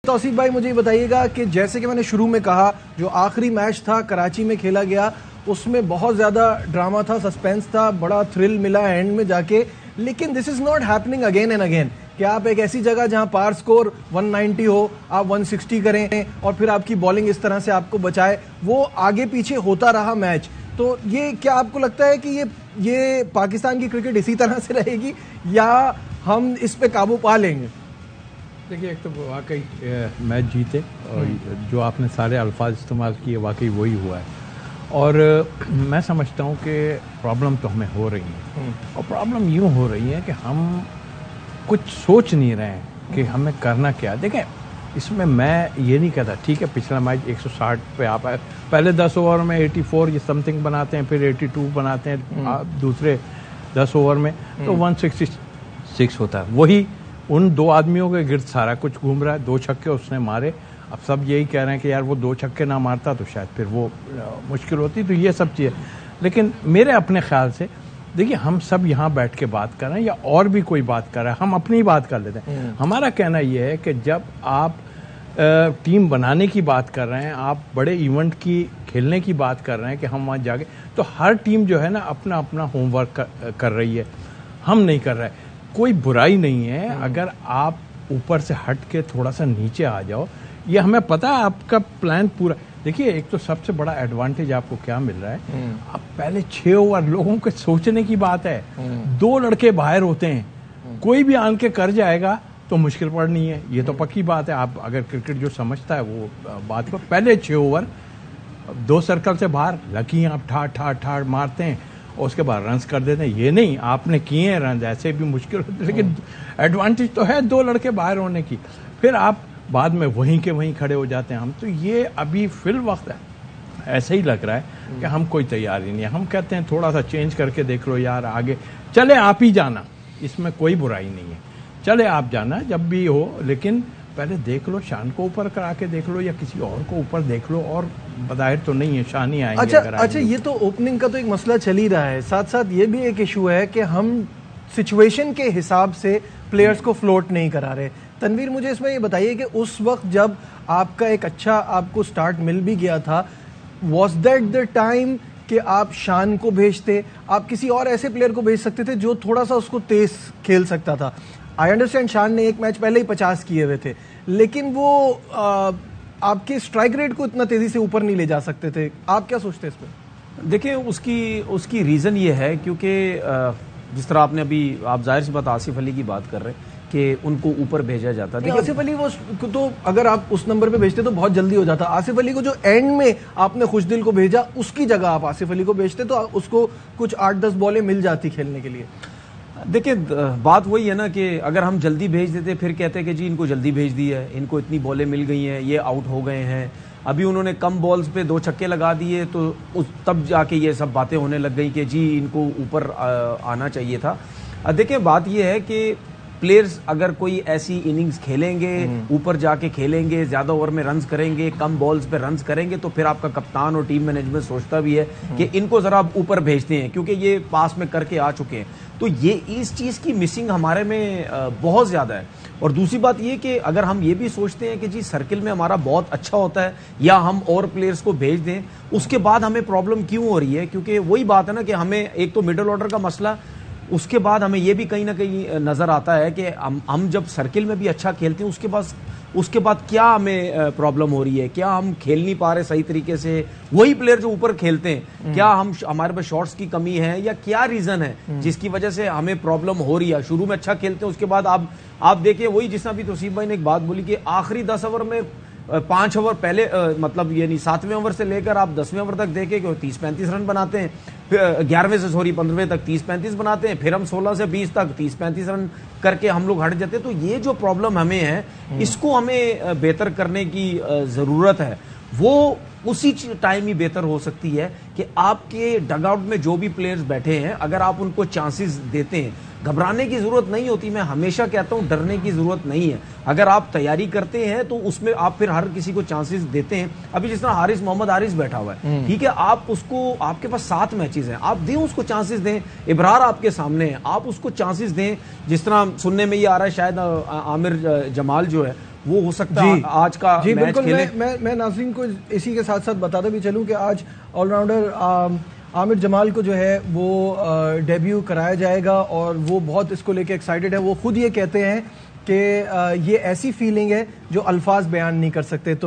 توصیف بھائی مجھے یہ بتائیے گا کہ جیسے کہ میں نے شروع میں کہا جو آخری میچ تھا کراچی میں کھیلا گیا اس میں بہت زیادہ ڈراما تھا, سسپینس تھا, بڑا تھرل ملا اینڈ میں جا کے, لیکن this is not happening again and again کہ آپ ایک ایسی جگہ جہاں پار سکور 190 ہو آپ 160 کریں اور پھر آپ کی بالنگ اس طرح سے آپ کو بچائے, وہ آگے پیچھے ہوتا رہا میچ. تو یہ کیا آپ کو لگتا ہے کہ یہ پاکستان کی کرکٹ اسی طرح سے رہے گی یا ہم اس پہ قابو پا لیں گے؟ دیکھیے ایک تو واقعی میچ جیتے اور جو آپ نے سارے الفاظ استعمال کیے واقعی وہی ہوا ہے, اور میں سمجھتا ہوں کہ پرابلم تو ہمیں ہو رہی ہے, اور پرابلم یوں ہو رہی ہے کہ ہم کچھ سوچ نہیں رہے ہیں کہ ہمیں کرنا کیا. دیکھیں اس میں یہ نہیں کہتا ٹھیک ہے پچھلا میچ 160 پہ آپ آئے, پہلے 10 اوور میں 84 یہ سم تھنگ بناتے ہیں, پھر 82 بناتے ہیں دوسرے 10 اوور میں, تو 166 ہوتا ہے. وہی ان دو آدمیوں کے گرد سارا کچھ گھوم رہا ہے, 2 چھکے اس نے مارے. اب سب یہی کہہ رہے ہیں کہ یار وہ 2 چھکے نہ مارتا تو شاید پھر وہ مشکل ہوتی. تو یہ سب چیزیں, لیکن میرے اپنے خیال سے دیکھیے ہم سب یہاں بیٹھ کے بات کر رہے ہیں یا اور بھی کوئی بات کر رہا ہے, ہم اپنی بات کر لیتے ہیں. ہمارا کہنا یہ ہے کہ جب آپ ٹیم بنانے کی بات کر رہے ہیں, آپ بڑے ایونٹ کی کھیلنے کی بات کر رہے ہیں کہ ہم وہاں جا کے, تو ہر ٹیم جو ہے نا اپنا اپنا ہوم ورک کر رہی ہے, ہم نہیں کر رہے. کوئی برائی نہیں ہے اگر آپ اوپر سے ہٹ کے تھوڑا سا نیچے آ جاؤ, یہ ہمیں پتا ہے آپ کا پلان پورا. دیکھیے ایک تو سب سے بڑا ایڈوانٹیج آپ کو کیا مل رہا ہے, اب پہلے 6 اوور لوگوں کے سوچنے کی بات ہے, 2 لڑکے باہر ہوتے ہیں, کوئی بھی آن کے کر جائے گا تو مشکل پڑنی ہے, یہ تو پکی بات ہے. آپ اگر کرکٹ جو سمجھتا ہے وہ بات کو, پہلے 6 اوور 2 سرکل سے باہر لکی آپ ٹھاڑ مارتے ہیں اور اس کے بعد رنز کر دیتے ہیں. یہ نہیں آپ نے کیے ہیں رنز, ایسے بھی مشکل ہوتے, لیکن ایڈوانٹیج تو ہے 2 لڑکے باہر ہونے کی, پھر آپ بعد میں وہیں کے وہیں کھڑے ہو جاتے ہیں. ہم تو یہ ابھی فی الوقت ہے ایسے ہی لگ رہا ہے کہ ہم کوئی تیاری نہیں ہے. ہم کہتے ہیں تھوڑا سا چینج کر کے دیکھ لو یار, آگے چلے آپ ہی جانا, اس میں کوئی برائی نہیں ہے, چلے آپ جانا جب بھی ہو, لیکن پہلے دیکھ لو شان کو اوپر کرا کے دیکھ لو یا کسی اور کو اوپر دیکھ لو, اور بظاہر تو نہیں ہے شان ہی آئیں گے. اچھا یہ تو اوپننگ کا تو ایک مسئلہ چل ہی رہا ہے, ساتھ ساتھ یہ بھی ایک ایشو ہے کہ ہم سچویشن کے حساب سے پلیئرز کو فلوٹ نہیں کرا رہے. تنویر مجھے اس میں یہ بتائیے کہ اس وقت جب آپ کا ایک اچھا آپ کو سٹارٹ مل بھی گیا تھا, واز دیٹ دا ٹائم کہ آپ شان کو بھیجتے, آپ کسی اور ایسے پلیئر کو بھیج سکتے تھے جو تھوڑا سا اس کو تیز کھیل سکتا تھا. آئی انڈرسٹینڈ شان نے ایک میچ پہلے ہی 50 کیے ہوئے تھے, لیکن وہ آپ کے اسٹرائک ریٹ کو اتنا تیزی سے اوپر نہیں لے جا سکتے تھے. آپ کیا سوچتے ہیں اس پہ؟ دیکھیں اس کی ریزن یہ ہے کیونکہ جس طرح آپ نے ابھی, آپ ظاہر سی بات آصف علی کی بات کر رہے ہیں کہ ان کو اوپر بھیجا جاتا. دیکھیں آصف علی وہ تو اگر آپ اس نمبر پہ بھیجتے تو بہت جلدی ہو جاتا. آصف علی کو جو اینڈ میں آپ نے خوش دل کو بھیجا, اس کی جگہ آپ آصف علی کو بھیجتے تو اس کو کچھ 8-10 بالیں مل جاتی کھیلنے کے لیے. دیکھیں بات وہی ہے نا کہ اگر ہم جلدی بھیج دیتے پھر کہتے کہ جی ان کو جلدی بھیج دی ہے, ان کو اتنی بالیں مل گئی ہیں, یہ آؤٹ ہو گئے ہیں, ابھی انہوں نے کم بالز پہ 2 چھکے لگا دیے, تو تب جا کے یہ سب باتیں ہونے لگ گئی کہ جی ان کو اوپر آنا چاہیے تھا. دیکھیں بات یہ ہے کہ پلیئرز اگر کوئی ایسی اننگز کھیلیں گے, اوپر جا کے کھیلیں گے, زیادہ اوور میں رنز کریں گے, کم بالز پہ رنز کریں گے, تو پھر آپ کا کپتان اور ٹیم مینجمنٹ سوچتا بھی ہے کہ ان کو ذرا اوپر بھیجتے ہیں کیونکہ یہ پاس میں کر کے آ چکے ہیں. تو یہ اس چیز کی مسنگ ہمارے میں بہت زیادہ ہے. اور دوسری بات یہ کہ اگر ہم یہ بھی سوچتے ہیں کہ جی سرکل میں ہمارا بہت اچھا ہوتا ہے یا ہم اور پلیئرز کو بھیج دیں, اس کے بعد ہمیں پرابلم کیوں ہو رہی ہے؟ کیونکہ وہی بات ہے نا کہ ہمیں ایک تو مڈل آرڈر کا مسئلہ, اس کے بعد ہمیں یہ بھی کہیں نہ کہیں نظر آتا ہے کہ ہم جب سرکل میں بھی اچھا کھیلتے ہیں اس کے بعد کیا ہمیں پرابلم ہو رہی ہے, کیا ہم کھیل نہیں پا رہے صحیح طریقے سے, وہی پلیئر جو اوپر کھیلتے ہیں کیا ہمارے پاس شارٹس کی کمی ہے یا کیا ریزن ہے جس کی وجہ سے ہمیں پرابلم ہو رہی ہے؟ شروع میں اچھا کھیلتے ہیں, اس کے بعد آپ دیکھیں وہی جس طرح بھی توصیف بھائی نے ایک بات بولی کہ آخری 10 اوور میں 5 اوور پہلے مطلب یعنی 7ویں اوور سے لے کر آپ 10ویں اوور تک دیکھیں کہ 30-35 رن بناتے ہیں, پھر 11ویں سے 15ویں تک 30-35 بناتے ہیں, پھر ہم 16 سے 20 تک 30-35 رن کر کے ہم لوگ ہٹ جاتے ہیں. تو یہ جو پرابلم ہمیں ہے اس کو ہمیں بہتر کرنے کی ضرورت ہے. وہ اسی ٹائم ہی بہتر ہو سکتی ہے کہ آپ کے ڈگ آؤٹ میں جو بھی پلیئرز بیٹھے ہیں اگر آپ ان کو چانسز دیتے ہیں, گھبرانے کی ضرورت نہیں ہوتی. میں ہمیشہ کہتا ہوں ڈرنے کی ضرورت نہیں ہے. اگر آپ تیاری کرتے ہیں تو اس میں آپ پھر ہر کسی کو چانسز دیتے ہیں. ابھی جس طرح محمد حارث بیٹھا ہوا ہے, ٹھیک ہے, آپ اس کو, آپ کے پاس 7 میچز ہیں, آپ دیں اس کو چانسز دیں. ابرار آپ کے سامنے ہے, آپ اس کو چانسز دیں. جس طرح سننے میں یہ آ رہا ہے شاید عامر جمال جو ہے وہ ہو سکتا ہے آج کا جی میچ بالکل. کھیلے. میں ناظرین کو اسی کے ساتھ ساتھ بتاتا بھی چلوں کہ آج آل راؤنڈر عامر جمال کو جو ہے وہ ڈیبیو کرایا جائے گا اور وہ بہت اس کو لے کے ایکسائٹڈ ہے. وہ خود یہ کہتے ہیں کہ یہ ایسی فیلنگ ہے جو الفاظ بیان نہیں کر سکتے. تو